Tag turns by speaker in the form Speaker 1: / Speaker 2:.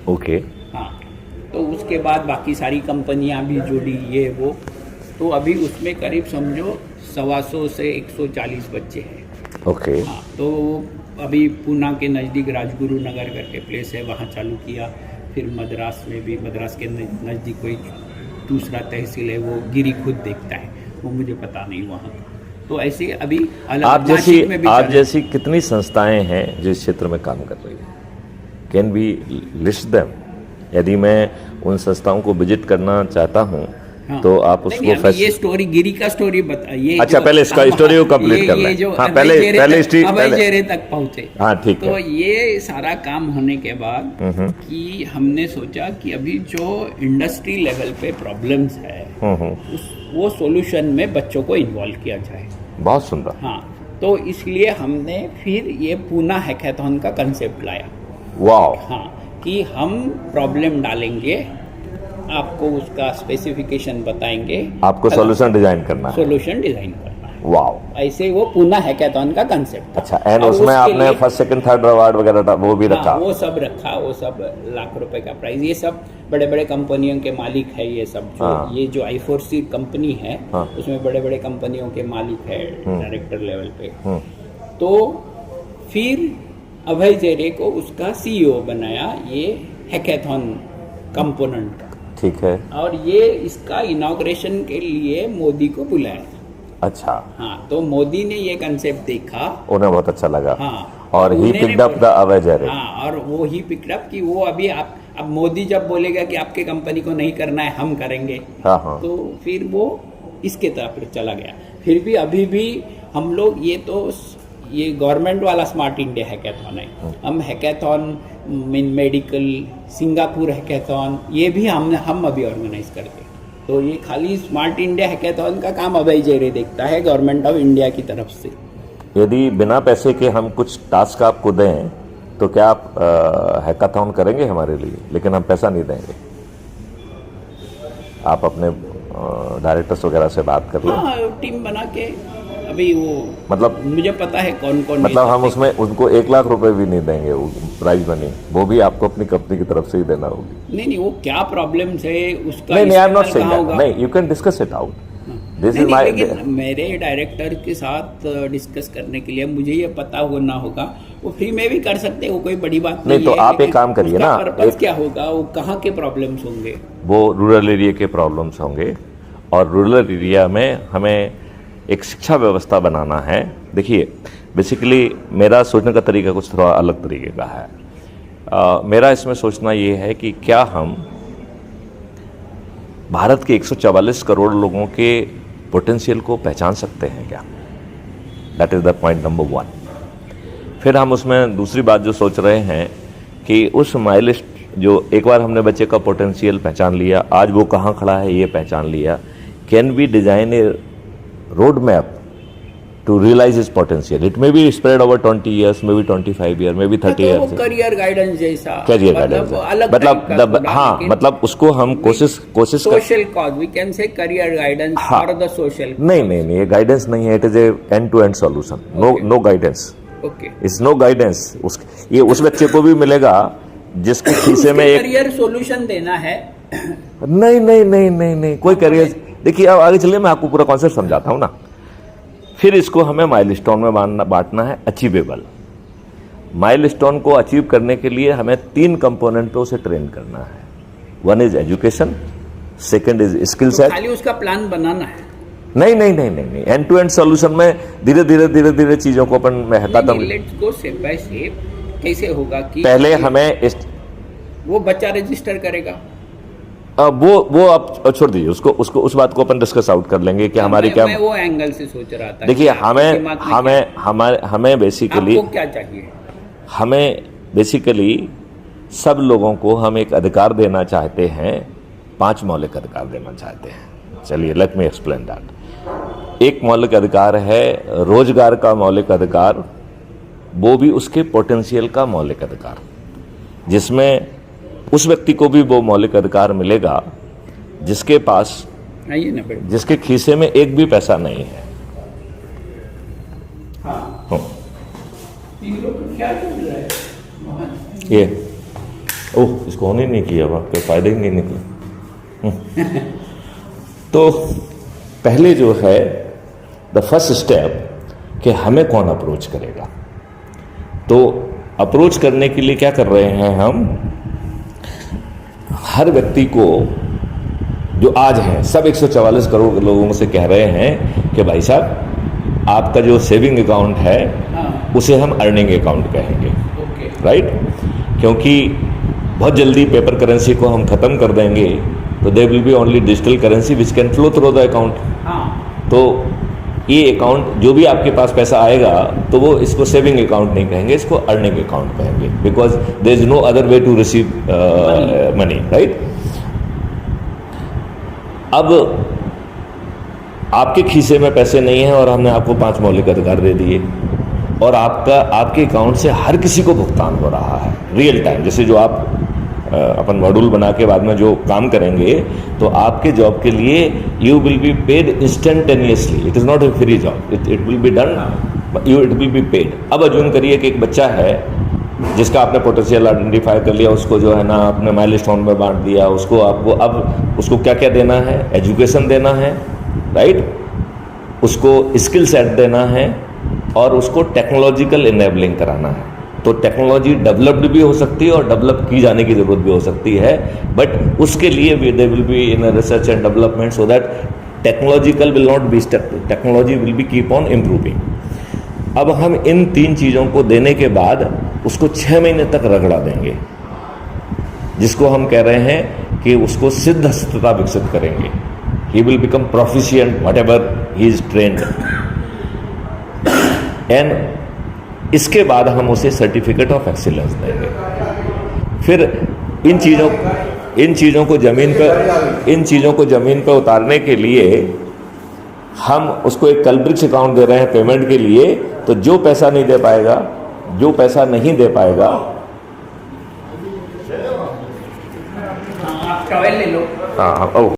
Speaker 1: Okay.
Speaker 2: हाँ, तो उसके बाद बाकी सारी कंपनियां भी जुड़ी ये वो, तो अभी उसमें करीब समझो 125 से 140 बच्चे हैं।
Speaker 1: ओके।
Speaker 2: हाँ, तो अभी पूना के नज़दीक राजगुरु नगर करके प्लेस है, वहाँ चालू किया। फिर मद्रास में भी, मद्रास के नज़दीक कोई दूसरा तहसील है, वो गिरी खुद देखता है, वो मुझे पता नहीं वहाँ का। तो ऐसे अभी अलग नासिक में भी
Speaker 1: आप
Speaker 2: चल
Speaker 1: जैसी कितनी संस्थाएं हैं जो इस क्षेत्र में काम कर रही हैं? Can be list them? यदि मैं उन संस्थाओं को विजिट करना चाहता हूँ,
Speaker 2: हाँ।
Speaker 1: तो आप
Speaker 2: नहीं,
Speaker 1: उसको
Speaker 2: अभी ये स्टोरी गिरी का स्टोरी बता ये
Speaker 1: अच्छा,
Speaker 2: जो
Speaker 1: पहले इसका स्टोरी को कंप्लीट कर
Speaker 2: ये
Speaker 1: लें।
Speaker 2: जो
Speaker 1: हाँ,
Speaker 2: अभय
Speaker 1: पहले
Speaker 2: अभय जेरे तक पहुंचे।
Speaker 1: हाँ, ठीक
Speaker 2: तो
Speaker 1: है।
Speaker 2: ये सारा काम होने के बाद कि हमने सोचा कि अभी जो इंडस्ट्री लेवल पे प्रॉब्लम्स है वो सॉल्यूशन में बच्चों को इन्वॉल्व किया जाए।
Speaker 1: बहुत सुंदर।
Speaker 2: हाँ, तो इसलिए हमने फिर ये पूना हैकाथॉन का कंसेप्ट लाया।
Speaker 1: वाह।
Speaker 2: हाँ, कि हम प्रॉब्लम डालेंगे, आपको उसका स्पेसिफिकेशन बताएंगे,
Speaker 1: आपको सॉल्यूशन डिजाइन करना है।
Speaker 2: सॉल्यूशन डिजाइन करना है।
Speaker 1: वाह।
Speaker 2: ऐसे वो पूना हैकाथॉन का कंसेप्ट।
Speaker 1: अच्छा, एंड उसमें आपने फर्स्ट सेकंड थर्ड अवार्ड वगैरह वो भी रखा?
Speaker 2: वो सब रखा, वो सब लाख रुपए का प्राइज। ये सब बड़े बड़े कंपनियों के मालिक है, ये सब जो ये जो I4C कंपनी है उसमें बड़े बड़े कंपनियों के मालिक है डायरेक्टर लेवल पे। तो फिर अभय जेरे को उसका CEO बनाया ये हैकाथॉन कंपोनेंट का।
Speaker 1: ठीक है।
Speaker 2: और ये इसका इनॉग्रेशन के लिए मोदी को बुलाया था।
Speaker 1: अच्छा।
Speaker 2: हाँ, तो मोदी ने ये कंसेप्ट देखा,
Speaker 1: उन्हें बहुत अच्छा लगा।
Speaker 2: हाँ,
Speaker 1: और ही पिक्ड अप द अभय जेरे।
Speaker 2: हाँ, और वो ही पिक्ड अप कि वो अभी आप अब मोदी जब बोलेगा कि आपके कंपनी को नहीं करना है, हम करेंगे।
Speaker 1: हाँ हाँ।
Speaker 2: तो फिर वो इसके तरफ चला गया। फिर भी अभी भी हम लोग ये गवर्नमेंट वाला स्मार्ट इंडिया हैकाथॉन है। हम हैकाथॉन मेडिकल, सिंगापुर हैकाथॉन, ये भी हम अभी ऑर्गेनाइज करते हैं। तो ये खाली स्मार्ट इंडिया हैकाथॉन का काम अभय जेरे देखता है गवर्नमेंट ऑफ इंडिया की तरफ से।
Speaker 1: यदि बिना पैसे के हम कुछ टास्क आपको दें तो क्या आप हैकाथॉन करेंगे हमारे लिए? लेकिन हम पैसा नहीं देंगे। आप अपने डायरेक्टर्स वगैरह से बात कर लो।
Speaker 2: हाँ, टीम बना के अभी वो
Speaker 1: मतलब
Speaker 2: मुझे पता है कौन कौन।
Speaker 1: मतलब हम उसमें उनको 1 लाख रुपए भी नहीं देंगे प्राइज मनी, वो भी आपको अपनी कंपनी की तरफ से ही देना होगी।
Speaker 2: नहीं, वो क्या प्रॉब्लम्स है उसका
Speaker 1: नहीं, I am not saying that. नहीं, you can discuss it out. This is my.
Speaker 2: लेकिन मेरे डायरेक्टर के साथ डिस्कस करने के लिए मुझे ये पता होना होगा, वो फ्री में भी कर सकते हैं, वो कोई बड़ी बात नहीं है।
Speaker 1: तो आप एक काम करिए ना,
Speaker 2: पर्पस क्या होगा, वो कहाँ के प्रॉब्लम्स होंगे?
Speaker 1: वो रूरल एरिया के प्रॉब्लम्स होंगे, और रूरल एरिया में हमें एक शिक्षा व्यवस्था बनाना है। देखिए, बेसिकली मेरा सोचने का तरीका कुछ थोड़ा अलग तरीके का है। मेरा इसमें सोचना ये है कि क्या हम भारत के 144 करोड़ लोगों के पोटेंशियल को पहचान सकते हैं क्या? That is the point number 1। फिर हम उसमें दूसरी बात जो सोच रहे हैं कि उस माइलस्टोन, जो एक बार हमने बच्चे का पोटेंशियल पहचान लिया, आज वो कहाँ खड़ा है ये पहचान लिया, can we design a road map to realize his potential? It may be spread over 20 years, maybe 25 years, maybe 30 years.
Speaker 2: Career guidance जैसा।
Speaker 1: करियर गाइडेंस मतलब हाँ, मतलब उसको हम कोशिश
Speaker 2: social cause, we can say career guidance for the social.
Speaker 1: नहीं, ये guidance नहीं है। It is a end to end solution. No guidance.
Speaker 2: Okay,
Speaker 1: it's no guidance. ये उस बच्चे को भी मिलेगा जिसके खीसे में एक
Speaker 2: करियर सॉल्यूशन देना है।
Speaker 1: नहीं, कोई करियर। देखिए, अब आगे चलिए, मैं आपको पूरा कॉन्सेप्ट समझाता हूँ ना। फिर इसको हमें माइलस्टोन में बांटना है, अचीवेबल। माइलस्टोन को अचीव करने के लिए हमें 3 कंपोनेंट पे उसे ट्रेन करना है। 1 is education, 2nd is skill set.
Speaker 2: खाली उसका प्लान बनाना है।
Speaker 1: नहीं, एंड टू एंड सॉल्यूशन में धीरे चीजों को अपन hackathon.
Speaker 2: Let's go step by step. कैसे होगा कि
Speaker 1: पहले हमें
Speaker 2: वो बच्चा रजिस्टर करेगा।
Speaker 1: वो आप छोड़ दीजिए उसको, उस बात को अपन डिस्कस आउट कर लेंगे कि हमारी क्या।
Speaker 2: मैं वो एंगल से सोच रहा था।
Speaker 1: देखिए, हमें बेसिकली
Speaker 2: आपको क्या चाहिए?
Speaker 1: हमें बेसिकली सब लोगों को हम एक अधिकार देना चाहते हैं, 5 मौलिक अधिकार देना चाहते हैं। चलिए, लेट मी एक्सप्लेन दैट। एक मौलिक अधिकार है रोजगार का मौलिक अधिकार, वो भी उसके पोटेंशियल का मौलिक अधिकार, जिसमें उस व्यक्ति को भी वो मौलिक अधिकार मिलेगा जिसके पास, जिसके खीसे में एक भी पैसा नहीं है।
Speaker 2: हाँ।
Speaker 1: ये ओह, इसको ऑन ही नहीं किया, वाह, कोई फायदा ही नहीं निकला। तो पहले जो है द फर्स्ट स्टेप कि हमें कौन अप्रोच करेगा। तो अप्रोच करने के लिए क्या कर रहे हैं हम, हर व्यक्ति को जो आज है सब 144 करोड़ लोगों से कह रहे हैं कि भाई साहब आपका जो सेविंग अकाउंट है उसे हम अर्निंग अकाउंट कहेंगे, राइट? क्योंकि बहुत जल्दी पेपर करेंसी को हम ख़त्म कर देंगे, तो there will be only digital currency which can flow through the account. तो ये अकाउंट जो भी आपके पास पैसा आएगा तो वो इसको सेविंग अकाउंट नहीं कहेंगे, इसको अर्निंग अकाउंट कहेंगे, because there is no other way to receive money, right? अब आपके खीसे में पैसे नहीं है और हमने आपको 5 मौलिक अधिकार दे दिए और आपके अकाउंट से हर किसी को भुगतान हो रहा है रियल टाइम। जैसे जो आप अपन मॉड्यूल बना के बाद में जो काम करेंगे तो आपके जॉब के लिए you will be paid instantaneously, it is not a free job, it will be done, it will be paid. अब अज्यूम करिए कि एक बच्चा है जिसका आपने पोटेंशियल आइडेंटिफाई कर लिया, उसको जो है ना आपने माइलस्टोन में बांट दिया, उसको आपको अब उसको क्या क्या देना है, एजुकेशन देना है, राइट? उसको स्किल सेट देना है और उसको टेक्नोलॉजिकल इनेबलिंग कराना है। तो टेक्नोलॉजी डेवलप्ड भी हो सकती है और डेवलप की जाने की ज़रूरत भी हो सकती है, बट उसके लिए भी they will be in research and development so that technological will not be stuck, technology will be keep on improving. अब हम इन 3 चीज़ों को देने के बाद उसको 6 महीने तक रगड़ा देंगे, जिसको हम कह रहे हैं कि उसको सिद्धहस्तता विकसित करेंगे। He will become proficient what ever he is trend, and इसके बाद हम उसे सर्टिफिकेट ऑफ एक्सीलेंस देंगे। फिर इन चीज़ों को ज़मीन पर उतारने के लिए हम उसको एक कलब्रिक्स अकाउंट दे रहे हैं पेमेंट के लिए। तो जो पैसा नहीं दे पाएगा
Speaker 2: आप टॉवेल ले लो।
Speaker 1: हाँ,